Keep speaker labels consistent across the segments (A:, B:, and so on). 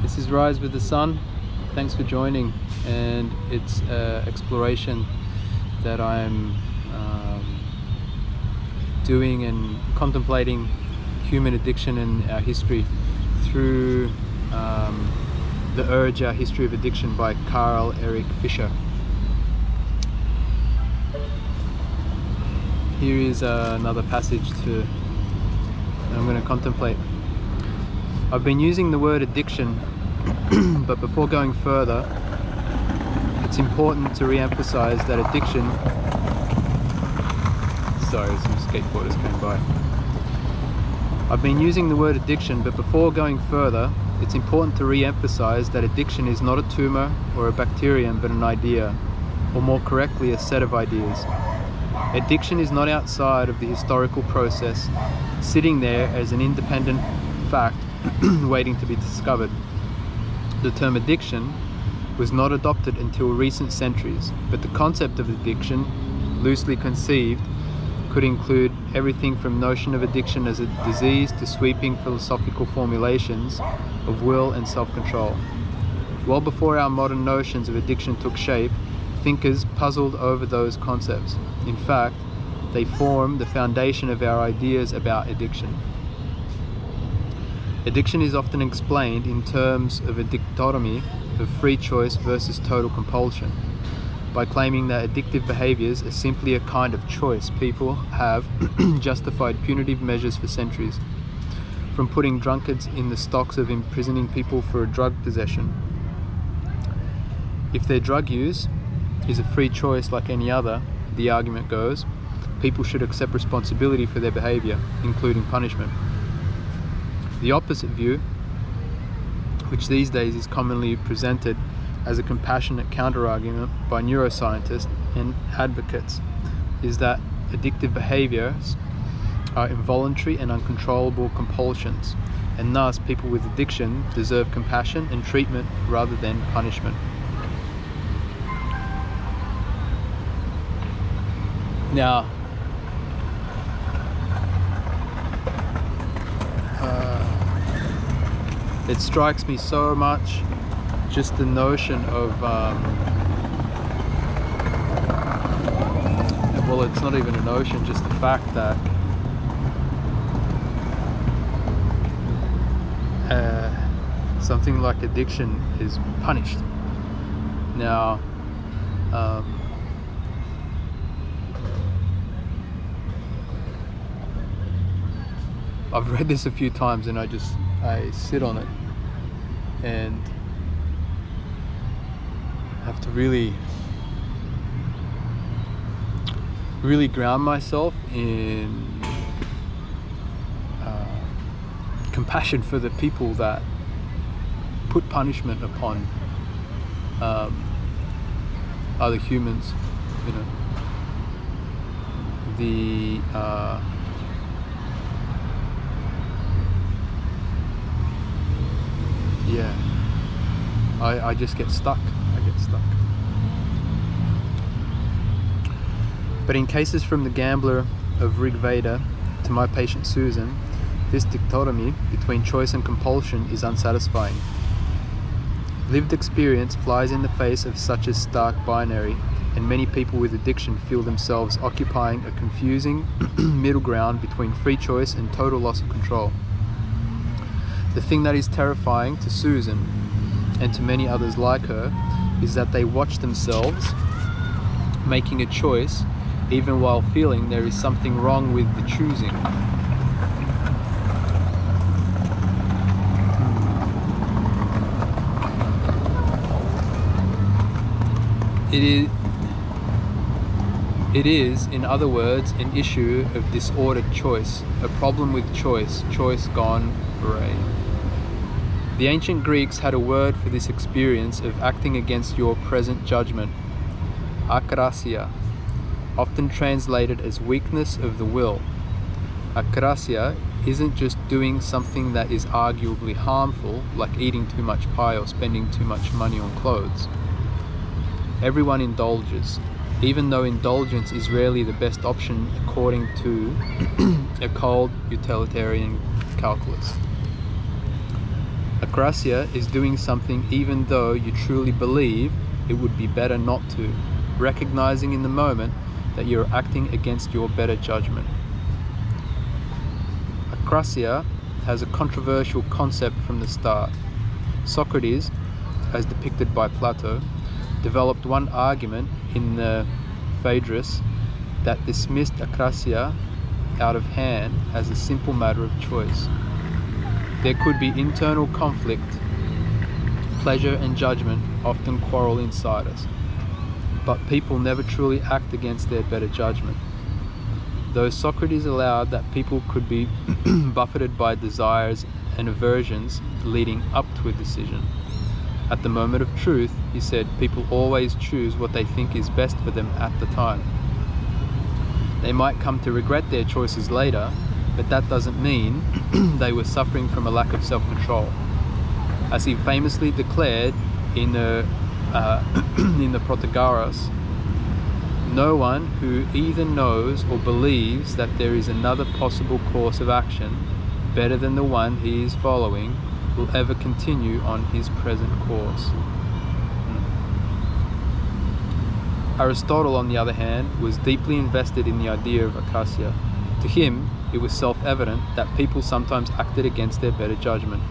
A: This is Rise with the Sun. Thanks for joining, and it's exploration that I'm doing and contemplating human addiction and our history through The Urge, Our History of Addiction by Carl Erik Fischer. Here is another passage I'm going to contemplate. I've been using the word addiction, but before going further, it's important to re-emphasize that addiction... Sorry, some skateboarders came by. I've been using the word addiction, but before going further, it's important to re-emphasize that addiction is not a tumor or a bacterium, but an idea, or more correctly, a set of ideas. Addiction is not outside of the historical process, sitting there as an independent fact waiting to be discovered. The term addiction was not adopted until recent centuries, but the concept of addiction, loosely conceived, could include everything from notion of addiction as a disease to sweeping philosophical formulations of will and self-control. Well before our modern notions of addiction took shape, thinkers puzzled over those concepts. In fact, they form the foundation of our ideas about addiction. Addiction is often explained in terms of a dichotomy of free choice versus total compulsion, by claiming that addictive behaviors are simply a kind of choice. People have justified punitive measures for centuries, from putting drunkards in the stocks of imprisoning people for a drug possession. If their drug use is a free choice like any other, the argument goes, people should accept responsibility for their behavior, including punishment. The opposite view, which these days is commonly presented as a compassionate counter-argument by neuroscientists and advocates, is that addictive behaviors are involuntary and uncontrollable compulsions, and thus people with addiction deserve compassion and treatment rather than punishment. Now, it strikes me so much, just the notion of, well, it's not even a notion, just the fact that something like addiction is punished. Now, I've read this a few times and I sit on it and have to really ground myself in compassion for the people that put punishment upon other humans. You know, I just get stuck. But in cases from the gambler of Rig Veda to my patient Susan, this dichotomy between choice and compulsion is unsatisfying. Lived experience flies in the face of such a stark binary, and many people with addiction feel themselves occupying a confusing middle ground between free choice and total loss of control. The thing that is terrifying to Susan, and to many others like her, is that they watch themselves making a choice even while feeling there is something wrong with the choosing. It is, in other words, an issue of disordered choice, a problem with choice gone awry. The ancient Greeks had a word for this experience of acting against your present judgment, Akrasia, often translated as weakness of the will. Akrasia isn't just doing something that is arguably harmful, like eating too much pie or spending too much money on clothes. Everyone indulges, even though indulgence is rarely the best option according to a cold utilitarian calculus. Akrasia is doing something even though you truly believe it would be better not to, recognizing in the moment that you're acting against your better judgment. Akrasia has a controversial concept from the start. Socrates, as depicted by Plato, developed one argument in the Phaedrus that dismissed Akrasia out of hand as a simple matter of choice. There could be internal conflict. Pleasure and judgment often quarrel inside us, but people never truly act against their better judgment. Though Socrates allowed that people could be buffeted by desires and aversions leading up to a decision, at the moment of truth, he said, people always choose what they think is best for them at the time. They might come to regret their choices later, but that doesn't mean they were suffering from a lack of self-control. As he famously declared in the Protagoras, no one who either knows or believes that there is another possible course of action better than the one he is following will ever continue on his present course. Aristotle, on the other hand, was deeply invested in the idea of Akrasia. To him, it was self-evident that people sometimes acted against their better judgment.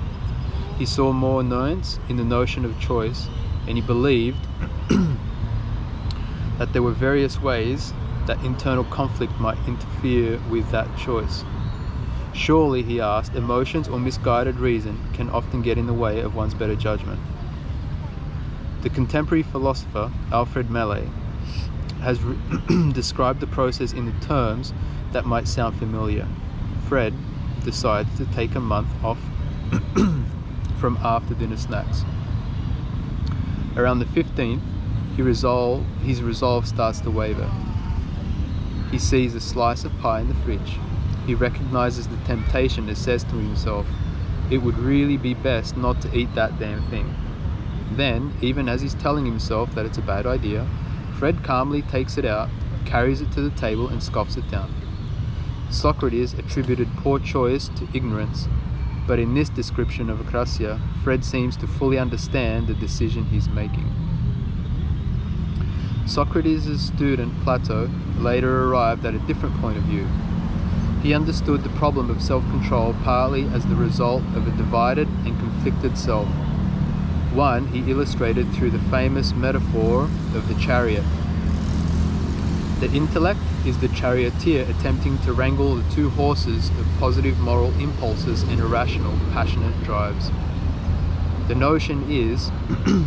A: He saw more nuance in the notion of choice, and he believed that there were various ways that internal conflict might interfere with that choice. Surely, he asked, emotions or misguided reason can often get in the way of one's better judgment. The contemporary philosopher Alfred Meillet has described the process in the terms that might sound familiar. Fred decides to take a month off from after dinner snacks. Around the 15th, his resolve starts to waver. He sees a slice of pie in the fridge. He recognizes the temptation and says to himself, it would really be best not to eat that damn thing. Then, even as he's telling himself that it's a bad idea, Fred calmly takes it out, carries it to the table and scoffs it down. Socrates attributed poor choice to ignorance, but in this description of Akrasia, Fred seems to fully understand the decision he's making. Socrates' student Plato later arrived at a different point of view. He understood the problem of self-control partly as the result of a divided and conflicted self. One he illustrated through the famous metaphor of the chariot. The intellect is the charioteer attempting to wrangle the two horses of positive moral impulses and irrational, passionate drives. The notion is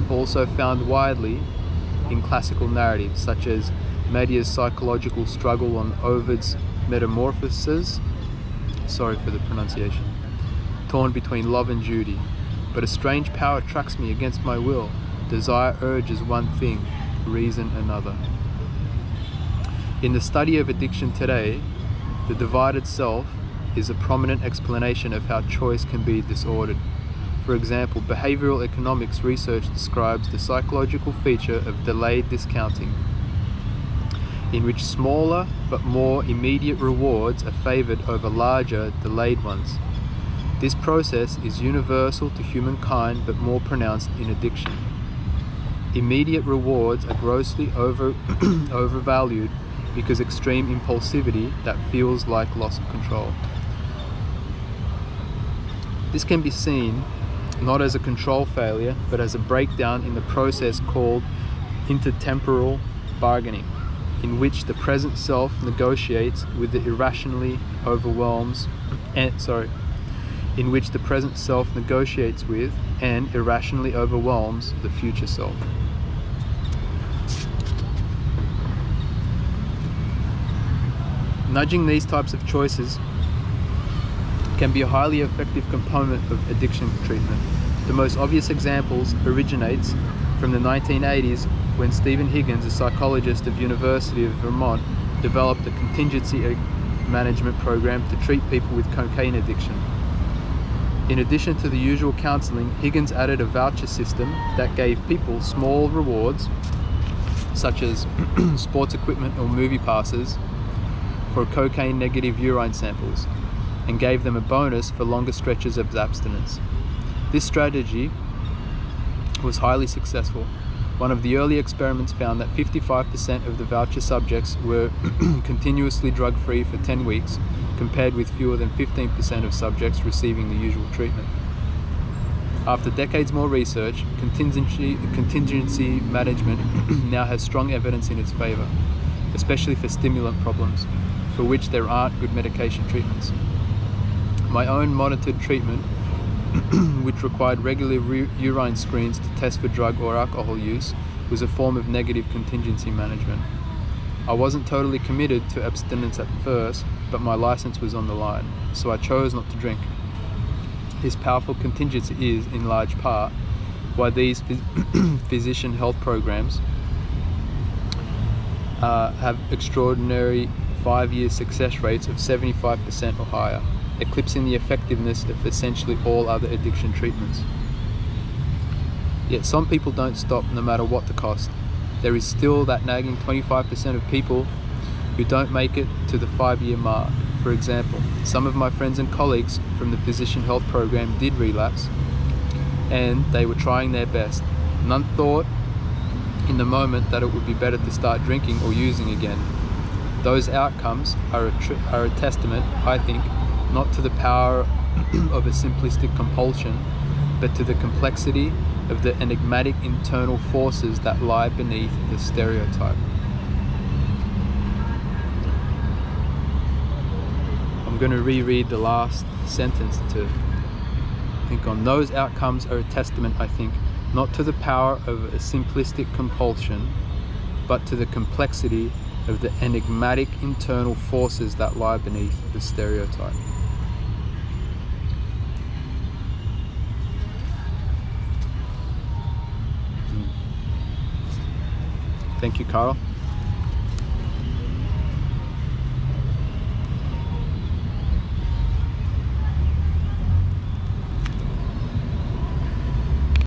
A: also found widely in classical narratives, such as Medea's psychological struggle on Ovid's Metamorphoses, sorry for the pronunciation, torn between love and duty. But a strange power attracts me against my will. Desire urges one thing, reason another. In the study of addiction today, the divided self is a prominent explanation of how choice can be disordered. For example, behavioral economics research describes the psychological feature of delayed discounting, in which smaller but more immediate rewards are favored over larger, delayed ones. This process is universal to humankind but more pronounced in addiction. Immediate rewards are grossly overvalued because extreme impulsivity that feels like loss of control. This can be seen not as a control failure but as a breakdown in the process called inter-temporal bargaining, in which the present self negotiates with the irrationally overwhelms in which the present self negotiates with and irrationally overwhelms the future self. Nudging these types of choices can be a highly effective component of addiction treatment. The most obvious examples originates from the 1980s when Stephen Higgins, a psychologist of University of Vermont, developed a contingency management program to treat people with cocaine addiction. In addition to the usual counseling, Higgins added a voucher system that gave people small rewards, such as sports equipment or movie passes, for cocaine-negative urine samples, and gave them a bonus for longer stretches of abstinence. This strategy was highly successful. One of the early experiments found that 55% of the voucher subjects were continuously drug-free for 10 weeks, compared with fewer than 15% of subjects receiving the usual treatment. After decades more research, contingency management now has strong evidence in its favor, especially for stimulant problems, for which there aren't good medication treatments. My own monitored treatment, which required regular urine screens to test for drug or alcohol use, was a form of negative contingency management. I wasn't totally committed to abstinence at first, but my license was on the line, so I chose not to drink. This powerful contingency is, in large part, why these physician health programs have extraordinary 5-year success rates of 75% or higher, eclipsing the effectiveness of essentially all other addiction treatments. Yet some people don't stop no matter what the cost. There is still that nagging 25% of people who don't make it to the 5-year mark. For example, some of my friends and colleagues from the physician health program did relapse, and they were trying their best. None thought in the moment that it would be better to start drinking or using again. Those outcomes are a testament, I think, not to the power of a simplistic compulsion, but to the complexity of the enigmatic internal forces that lie beneath the stereotype. I'm going to reread the last sentence to think on. Those outcomes are a testament, I think, not to the power of a simplistic compulsion, but to the complexity of the enigmatic internal forces that lie beneath the stereotype. Thank you, Carl.